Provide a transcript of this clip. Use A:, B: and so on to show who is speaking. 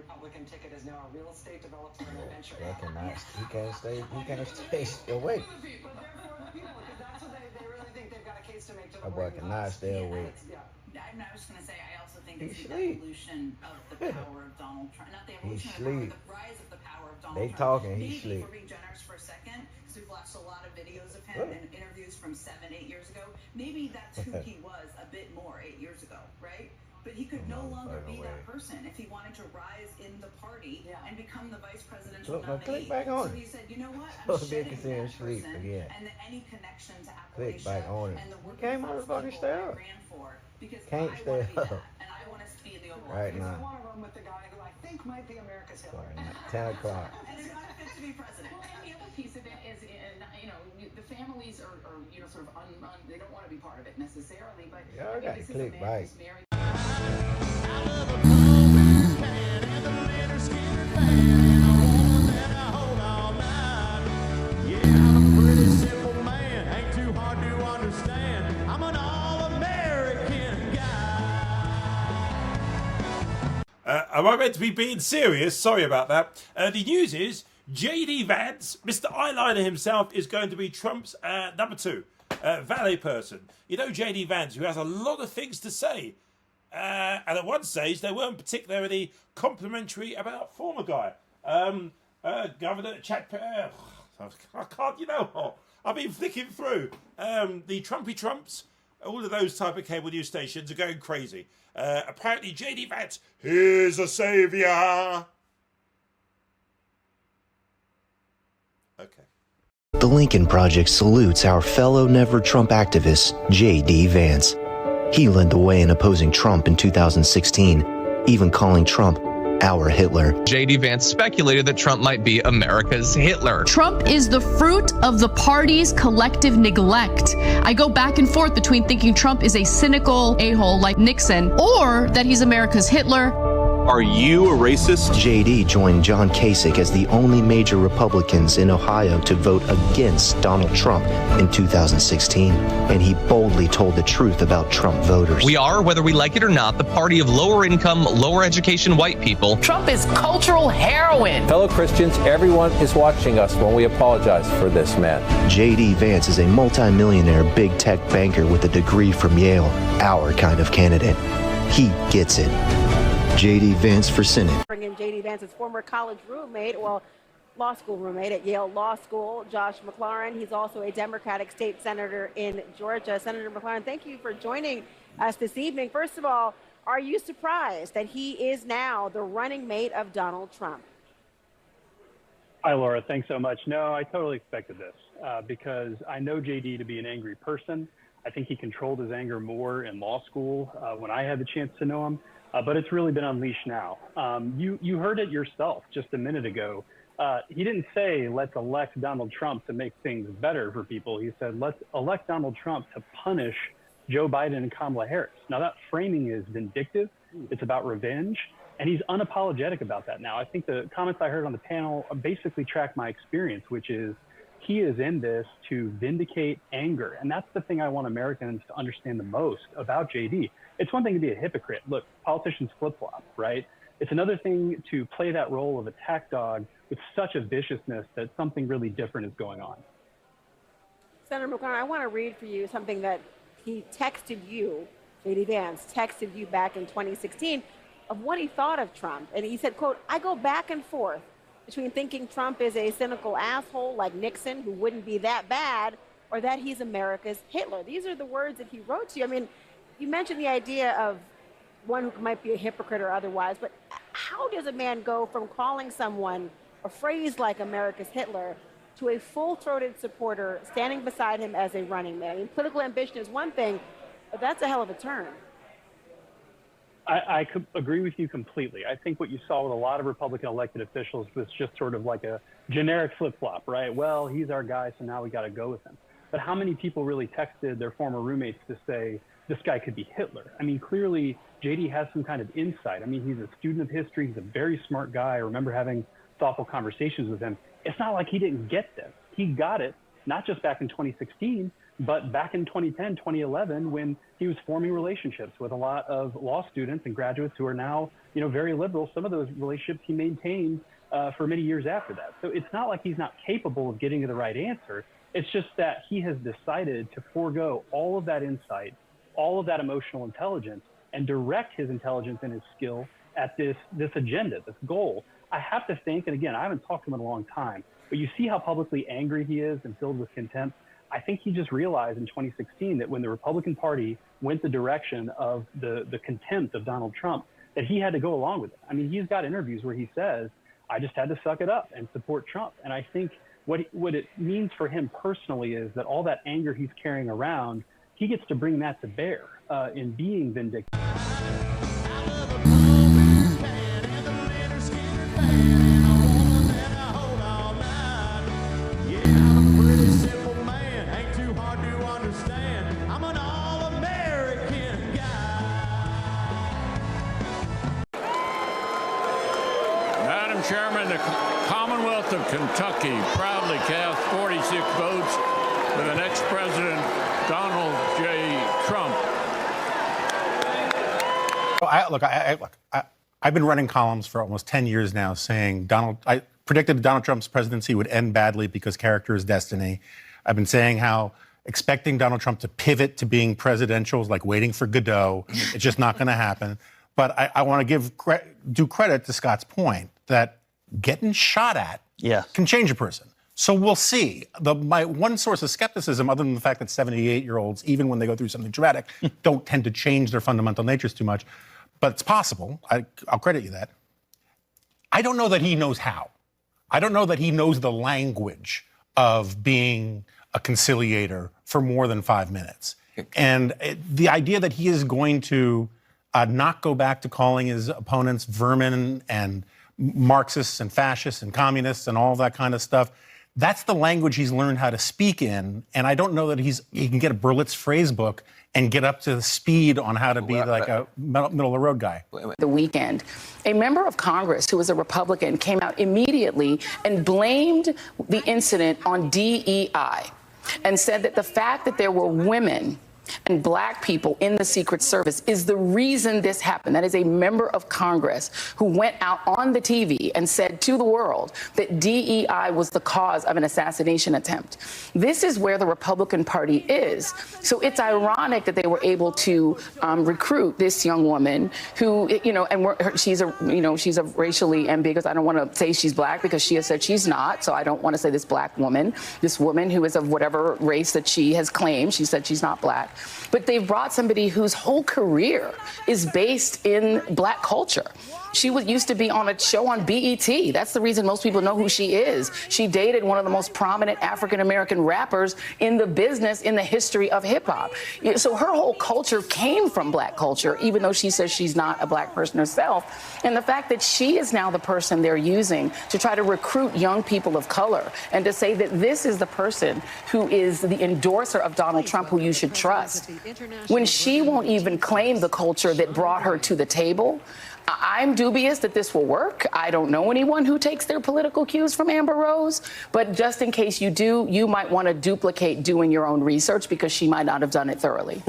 A: Republican ticket is now a real estate developer and a venture
B: capitalist. He can't stay awake.
A: But they're for the people, because that's what they really think they've got a case to make to the
B: That boy cannot stay awake.
C: I was going to say, I also think it's the evolution of the power of Donald Trump. Not the evolution of the power, the rise of the power of Donald Trump.
B: They talking,
C: Maybe,
B: he sleep.
C: for being generous for a second, because we've watched a lot of videos of him and interviews from 7-8 years ago. Maybe that's who he was a bit more 8 years ago, right? But he could no longer be that person if he wanted to rise in the party and become the vice presidential nominee.
B: Click back on
C: so he said, you know what, I'm shedding that person and any connection to Appalachia
B: back on
C: and the
B: can't
C: working class people I ran for, because I want to be that, and I want us to be in the Oval Office.
A: I want to run with the guy who I think might be America's Hitler.
B: 10 o'clock.
C: And it's not fit to be president.
D: Well, and the other piece of it is, the families are sort of they don't want to be part of it necessarily, but
B: I got
D: this
B: to
D: is a
B: click
D: man
B: back.
D: who's married.
E: Am I meant to be being serious? Sorry about that. The news is J.D. Vance, Mr. Eyeliner himself, is going to be Trump's number 2 valet person. You know J.D. Vance, who has a lot of things to say. And at one stage, they weren't particularly complimentary about former guy. Governor Chad... I can't, what? I've been flicking through. The Trumpy Trumps, all of those type of cable news stations are going crazy. Apparently, J.D. Vance is a saviour. Okay.
F: The Lincoln Project salutes our fellow Never Trump activist, J.D. Vance. He led the way in opposing Trump in 2016, even calling Trump our Hitler.
G: J.D. Vance speculated that Trump might be America's Hitler.
H: Trump is the fruit of the party's collective neglect. I go back and forth between thinking Trump is a cynical a-hole like Nixon, or that he's America's Hitler.
I: Are you a racist?
F: J.D. joined John Kasich as the only major Republicans in Ohio to vote against Donald Trump in 2016, and he boldly told the truth about Trump voters.
G: We are, whether we like it or not, the party of lower income, lower education white people.
J: Trump is cultural heroin.
K: Fellow Christians, everyone is watching us when we apologize for this man.
F: J.D. Vance is a multimillionaire big tech banker with a degree from Yale, our kind of candidate. He gets it. J.D. Vance for Senate.
L: Bring in J.D. Vance's former college roommate, law school roommate at Yale Law School, Josh McLaurin. He's also a Democratic state senator in Georgia. Senator McLaurin, thank you for joining us this evening. First of all, are you surprised that he is now the running mate of Donald Trump?
M: Hi, Laura. Thanks so much. No, I totally expected this because I know JD to be an angry person. I think he controlled his anger more in law school when I had the chance to know him. But it's really been unleashed now. You heard it yourself just a minute ago. He didn't say, let's elect Donald Trump to make things better for people. He said, let's elect Donald Trump to punish Joe Biden and Kamala Harris. Now, that framing is vindictive. It's about revenge. And he's unapologetic about that now. I think the comments I heard on the panel basically track my experience, which is he is in this to vindicate anger. And that's the thing I want Americans to understand the most about JD. It's one thing to be a hypocrite. Look, politicians flip-flop, right? It's another thing to play that role of attack dog with such a viciousness that something really different is going on.
L: Senator McLaurin, I want to read for you something that he texted you, J.D. Vance, texted you back in 2016 of what he thought of Trump. And he said, quote, I go back and forth between thinking Trump is a cynical asshole like Nixon who wouldn't be that bad, or that he's America's Hitler. These are the words that he wrote to you. I mean, you mentioned the idea of one who might be a hypocrite or otherwise, but how does a man go from calling someone a phrase like America's Hitler to a full-throated supporter standing beside him as a running mate? I mean, political ambition is one thing, but that's a hell of a turn.
M: I could agree with you completely. I think what you saw with a lot of Republican elected officials was just sort of like a generic flip-flop, right? Well, he's our guy, so now we got to go with him. But how many people really texted their former roommates to say, this guy could be Hitler? I mean, clearly, JD has some kind of insight. I mean, he's a student of history. He's a very smart guy. I remember having thoughtful conversations with him. It's not like he didn't get this. He got it, not just back in 2016, But back in 2010, 2011, when he was forming relationships with a lot of law students and graduates who are now, very liberal, some of those relationships he maintained for many years after that. So it's not like he's not capable of getting to the right answer. It's just that he has decided to forego all of that insight, all of that emotional intelligence, and direct his intelligence and his skill at this agenda, this goal. I have to think, and again, I haven't talked to him in a long time, but you see how publicly angry he is and filled with contempt. I think he just realized in 2016 that when the Republican Party went the direction of the contempt of Donald Trump, that he had to go along with it. I mean, he's got interviews where he says, I just had to suck it up and support Trump. And I think what it means for him personally is that all that anger he's carrying around, he gets to bring that to bear in being vindictive.
N: Madam Chairman, the Commonwealth of Kentucky proudly cast 46 votes for the next president, Donald J. Trump.
O: I've been running columns for almost 10 years now saying I predicted Donald Trump's presidency would end badly because character is destiny. I've been saying how expecting Donald Trump to pivot to being presidential is like waiting for Godot. It's just not going to happen. But I want to give due credit to Scott's point that getting shot at can change a person. So we'll see. My one source of skepticism, other than the fact that 78-year-olds, even when they go through something traumatic, don't tend to change their fundamental natures too much, but it's possible. I'll credit you that. I don't know that he knows how. I don't know that he knows the language of being a conciliator for more than 5 minutes. And the idea that he is going to not go back to calling his opponents vermin and Marxists and fascists and communists and all that kind of stuff, that's the language he's learned how to speak in. And I don't know that he can get a Berlitz phrase book and get up to the speed on how to be like a middle-of-the-road guy.
D: The weekend, a member of Congress who was a Republican came out immediately and blamed the incident on DEI and said that the fact that there were women and black people in the Secret Service is the reason this happened. That is a member of Congress who went out on the TV and said to the world that DEI was the cause of an assassination attempt. This is where the Republican Party is. So it's ironic that they were able to recruit this young woman who, she's a racially ambiguous. I don't want to say she's black because she has said she's not. So I don't want to say this black woman, this woman who is of whatever race that she has claimed. She said she's not black. But they've brought somebody whose whole career is based in black culture. She used to be on a show on BET. That's the reason most people know who she is. She dated one of the most prominent African-American rappers in the business in the history of hip-hop. So her whole culture came from black culture, even though she says she's not a black person herself. And the fact that she is now the person they're using to try to recruit young people of color and to say that this is the person who is the endorser of Donald Trump who you should trust, when she won't even claim the culture that brought her to the table, I'm dubious that this will work. I don't know anyone who takes their political cues from Amber Rose, but just in case you do, you might want to duplicate doing your own research because she might not have done it thoroughly.